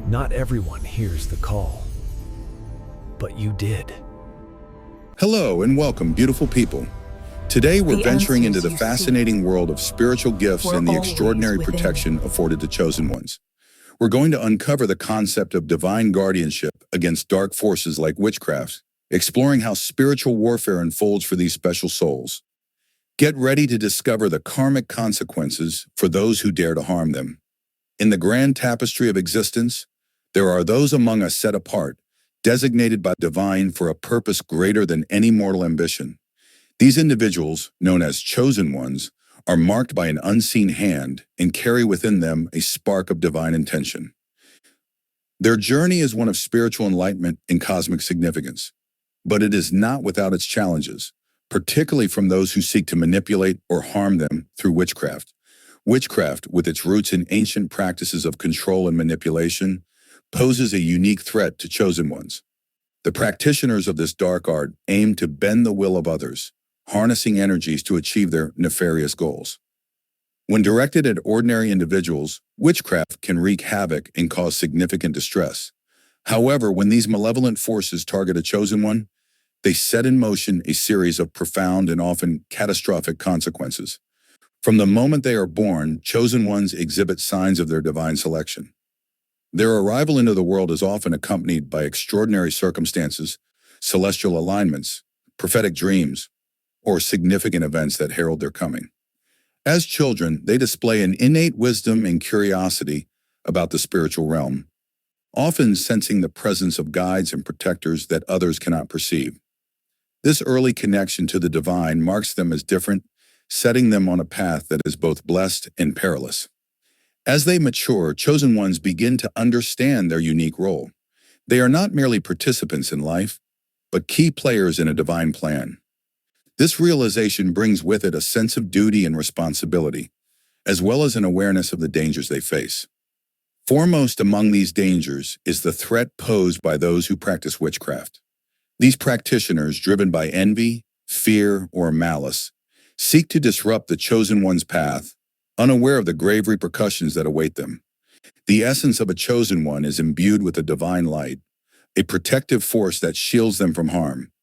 Not everyone hears the call, but you did. Hello and welcome, beautiful people. Today we're venturing into the fascinating world of spiritual gifts and the extraordinary protection afforded to chosen ones. We're going to uncover the concept of divine guardianship against dark forces like witchcraft, exploring how spiritual warfare unfolds for these special souls. Get ready to discover the karmic consequences for those who dare to harm them. In the grand tapestry of existence, there are those among us set apart, designated by divine for a purpose greater than any mortal ambition. These individuals, known as chosen ones, are marked by an unseen hand and carry within them a spark of divine intention. Their journey is one of spiritual enlightenment and cosmic significance, but it is not without its challenges, particularly from those who seek to manipulate or harm them through witchcraft. Witchcraft, with its roots in ancient practices of control and manipulation, poses a unique threat to chosen ones. The practitioners of this dark art aim to bend the will of others, harnessing energies to achieve their nefarious goals. When directed at ordinary individuals, witchcraft can wreak havoc and cause significant distress. However, when these malevolent forces target a chosen one, they set in motion a series of profound and often catastrophic consequences. From the moment they are born, chosen ones exhibit signs of their divine selection. Their arrival into the world is often accompanied by extraordinary circumstances, celestial alignments, prophetic dreams, or significant events that herald their coming. As children, they display an innate wisdom and curiosity about the spiritual realm, often sensing the presence of guides and protectors that others cannot perceive. This early connection to the divine marks them as different, setting them on a path that is both blessed and perilous. As they mature, chosen ones begin to understand their unique role. They are not merely participants in life, but key players in a divine plan. This realization brings with it a sense of duty and responsibility, as well as an awareness of the dangers they face. Foremost among these dangers is the threat posed by those who practice witchcraft. These practitioners, driven by envy, fear, or malice, seek to disrupt the chosen one's path, unaware of the grave repercussions that await them. The essence of a chosen one is imbued with a divine light, a protective force that shields them from harm.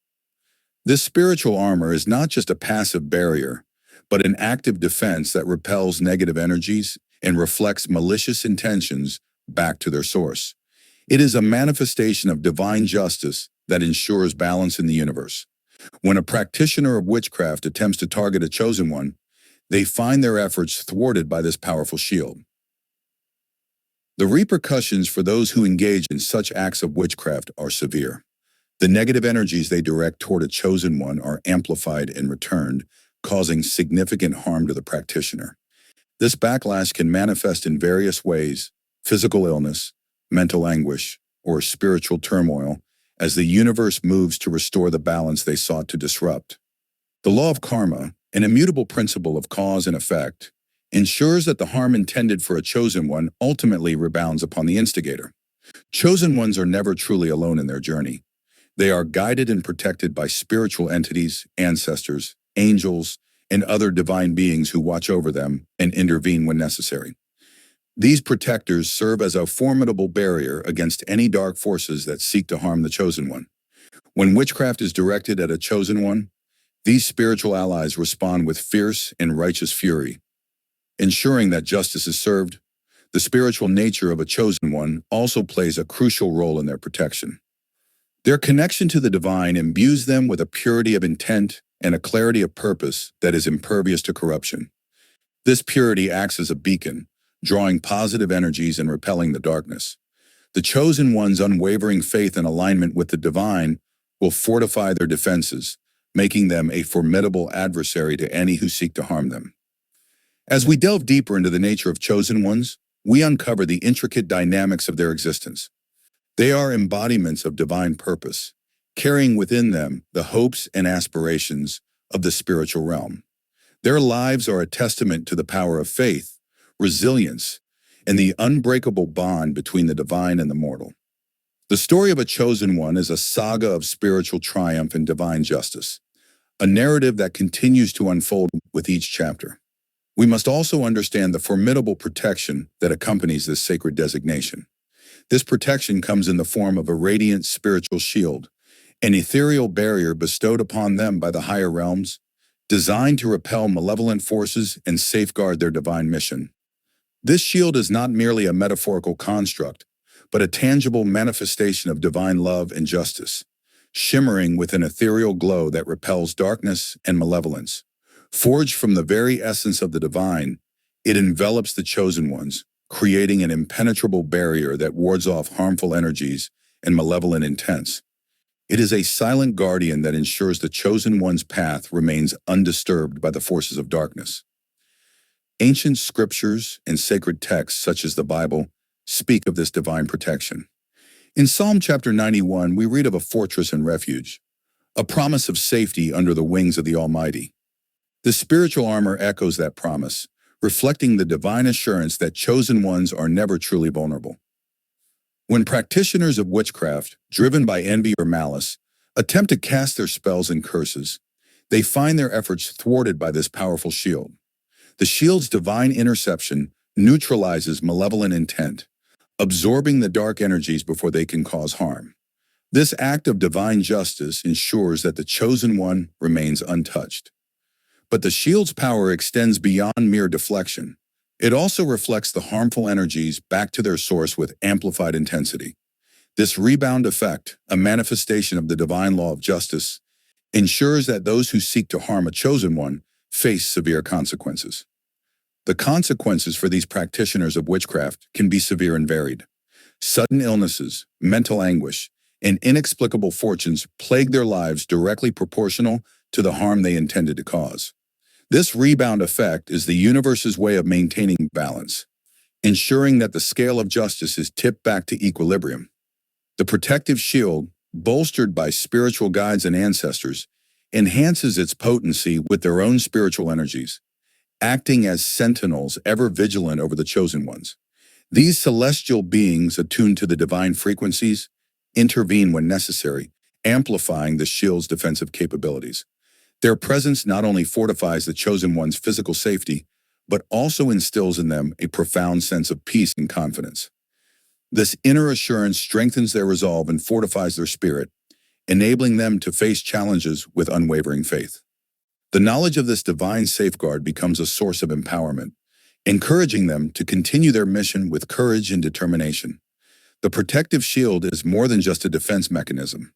This spiritual armor is not just a passive barrier, but an active defense that repels negative energies and reflects malicious intentions back to their source. It is a manifestation of divine justice that ensures balance in the universe. When a practitioner of witchcraft attempts to target a chosen one, they find their efforts thwarted by this powerful shield. The repercussions for those who engage in such acts of witchcraft are severe. The negative energies they direct toward a chosen one are amplified and returned, causing significant harm to the practitioner. This backlash can manifest in various ways: physical illness, mental anguish, or spiritual turmoil, as the universe moves to restore the balance they sought to disrupt. The law of karma, an immutable principle of cause and effect, ensures that the harm intended for a chosen one ultimately rebounds upon the instigator. Chosen ones are never truly alone in their journey. They are guided and protected by spiritual entities, ancestors, angels, and other divine beings who watch over them and intervene when necessary. These protectors serve as a formidable barrier against any dark forces that seek to harm the chosen one. When witchcraft is directed at a chosen one, these spiritual allies respond with fierce and righteous fury, ensuring that justice is served. The spiritual nature of a chosen one also plays a crucial role in their protection. Their connection to the divine imbues them with a purity of intent and a clarity of purpose that is impervious to corruption. This purity acts as a beacon, drawing positive energies and repelling the darkness. The chosen one's unwavering faith and alignment with the divine will fortify their defenses, making them a formidable adversary to any who seek to harm them. As we delve deeper into the nature of chosen ones, we uncover the intricate dynamics of their existence. They are embodiments of divine purpose, carrying within them the hopes and aspirations of the spiritual realm. Their lives are a testament to the power of faith, resilience, and the unbreakable bond between the divine and the mortal. The story of a chosen one is a saga of spiritual triumph and divine justice, a narrative that continues to unfold with each chapter. We must also understand the formidable protection that accompanies this sacred designation. This protection comes in the form of a radiant spiritual shield, an ethereal barrier bestowed upon them by the higher realms, designed to repel malevolent forces and safeguard their divine mission. This shield is not merely a metaphorical construct, but a tangible manifestation of divine love and justice, shimmering with an ethereal glow that repels darkness and malevolence. Forged from the very essence of the divine, it envelops the chosen ones, creating an impenetrable barrier that wards off harmful energies and malevolent intents. It is a silent guardian that ensures the chosen one's path remains undisturbed by the forces of darkness. Ancient scriptures and sacred texts, such as the Bible, speak of this divine protection. In Psalm chapter 91, we read of a fortress and refuge, a promise of safety under the wings of the Almighty. The spiritual armor echoes that promise, reflecting the divine assurance that chosen ones are never truly vulnerable. When practitioners of witchcraft, driven by envy or malice, attempt to cast their spells and curses, they find their efforts thwarted by this powerful shield. The shield's divine interception neutralizes malevolent intent, absorbing the dark energies before they can cause harm. This act of divine justice ensures that the chosen one remains untouched. But the shield's power extends beyond mere deflection. It also reflects the harmful energies back to their source with amplified intensity. This rebound effect, a manifestation of the divine law of justice, ensures that those who seek to harm a chosen one face severe consequences. The consequences for these practitioners of witchcraft can be severe and varied. Sudden illnesses, mental anguish, and inexplicable fortunes plague their lives directly proportional to the harm they intended to cause. This rebound effect is the universe's way of maintaining balance, ensuring that the scale of justice is tipped back to equilibrium. The protective shield, bolstered by spiritual guides and ancestors, enhances its potency with their own spiritual energies, acting as sentinels ever vigilant over the chosen ones. These celestial beings, attuned to the divine frequencies, intervene when necessary, amplifying the shield's defensive capabilities. Their presence not only fortifies the chosen one's physical safety, but also instills in them a profound sense of peace and confidence. This inner assurance strengthens their resolve and fortifies their spirit, enabling them to face challenges with unwavering faith. The knowledge of this divine safeguard becomes a source of empowerment, encouraging them to continue their mission with courage and determination. The protective shield is more than just a defense mechanism.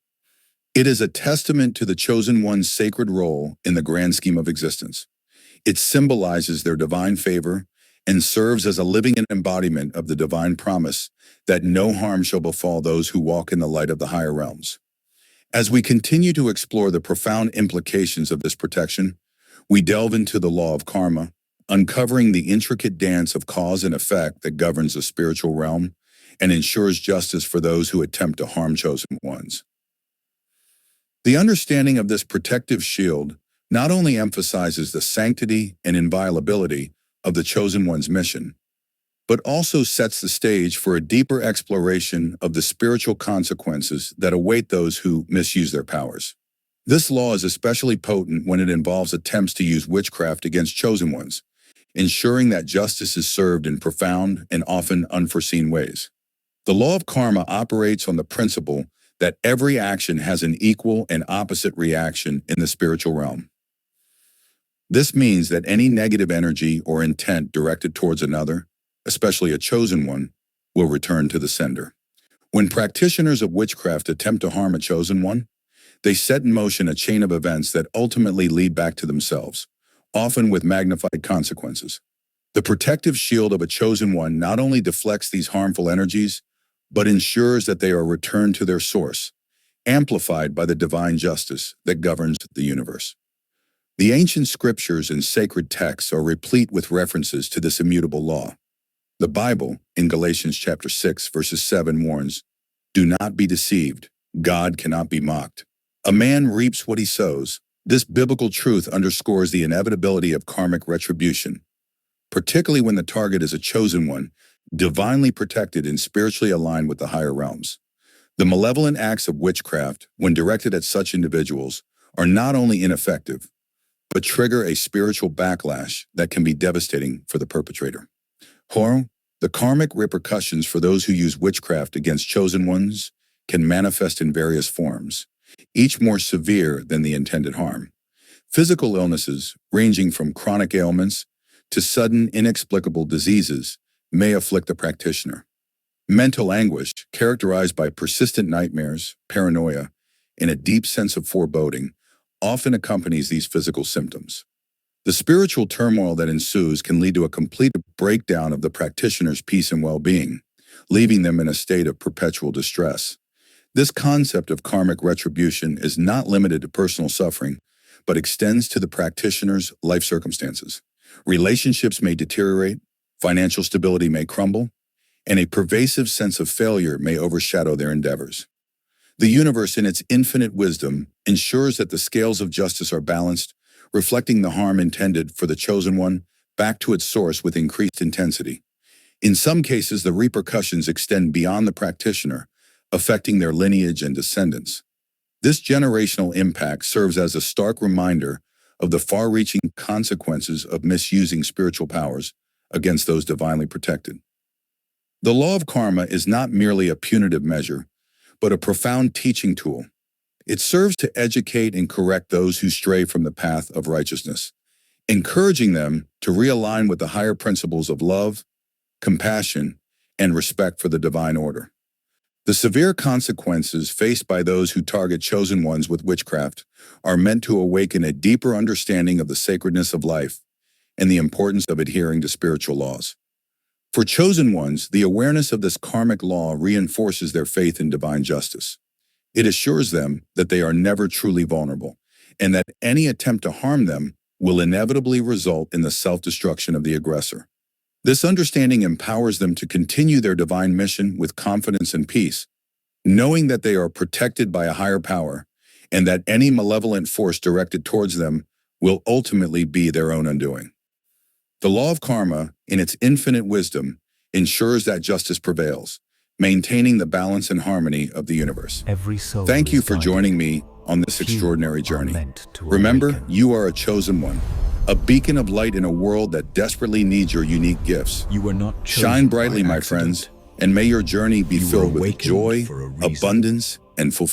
It is a testament to the chosen one's sacred role in the grand scheme of existence. It symbolizes their divine favor and serves as a living embodiment of the divine promise that no harm shall befall those who walk in the light of the higher realms. As we continue to explore the profound implications of this protection, we delve into the law of karma, uncovering the intricate dance of cause and effect that governs the spiritual realm and ensures justice for those who attempt to harm chosen ones. The understanding of this protective shield not only emphasizes the sanctity and inviolability of the chosen one's mission, but also sets the stage for a deeper exploration of the spiritual consequences that await those who misuse their powers. This law is especially potent when it involves attempts to use witchcraft against chosen ones, ensuring that justice is served in profound and often unforeseen ways. The law of karma operates on the principle that every action has an equal and opposite reaction in the spiritual realm. This means that any negative energy or intent directed towards another, especially a chosen one, will return to the sender. When practitioners of witchcraft attempt to harm a chosen one, they set in motion a chain of events that ultimately lead back to themselves, often with magnified consequences. The protective shield of a chosen one not only deflects these harmful energies, but ensures that they are returned to their source, amplified by the divine justice that governs the universe. The ancient scriptures and sacred texts are replete with references to this immutable law. The Bible, in Galatians chapter 6, verses 7, warns, "Do not be deceived. God cannot be mocked. A man reaps what he sows." This biblical truth underscores the inevitability of karmic retribution, particularly when the target is a chosen one, divinely protected and spiritually aligned with the higher realms. The malevolent acts of witchcraft, when directed at such individuals, are not only ineffective, but trigger a spiritual backlash that can be devastating for the perpetrator. Horror, The karmic repercussions for those who use witchcraft against chosen ones can manifest in various forms, each more severe than the intended harm. Physical illnesses, ranging from chronic ailments to sudden inexplicable diseases, may afflict the practitioner. Mental anguish, characterized by persistent nightmares, paranoia, and a deep sense of foreboding, often accompanies these physical symptoms. The spiritual turmoil that ensues can lead to a complete breakdown of the practitioner's peace and well-being, leaving them in a state of perpetual distress. This concept of karmic retribution is not limited to personal suffering, but extends to the practitioner's life circumstances. Relationships may deteriorate, financial stability may crumble, and a pervasive sense of failure may overshadow their endeavors. The universe, in its infinite wisdom, ensures that the scales of justice are balanced, reflecting the harm intended for the chosen one back to its source with increased intensity. In some cases, the repercussions extend beyond the practitioner, affecting their lineage and descendants. This generational impact serves as a stark reminder of the far-reaching consequences of misusing spiritual powers against those divinely protected. The law of karma is not merely a punitive measure, but a profound teaching tool. It serves to educate and correct those who stray from the path of righteousness, encouraging them to realign with the higher principles of love, compassion, and respect for the divine order. The severe consequences faced by those who target chosen ones with witchcraft are meant to awaken a deeper understanding of the sacredness of life and the importance of adhering to spiritual laws. For chosen ones, the awareness of this karmic law reinforces their faith in divine justice. It assures them that they are never truly vulnerable, and that any attempt to harm them will inevitably result in the self-destruction of the aggressor. This understanding empowers them to continue their divine mission with confidence and peace, knowing that they are protected by a higher power, and that any malevolent force directed towards them will ultimately be their own undoing. The law of karma, in its infinite wisdom, ensures that justice prevails, maintaining the balance and harmony of the universe. Thank you for joining me on this extraordinary journey. Remember, you are a chosen one, a beacon of light in a world that desperately needs your unique gifts. You were not Shine brightly, my friends, and may your journey be filled with joy, abundance, and fulfillment.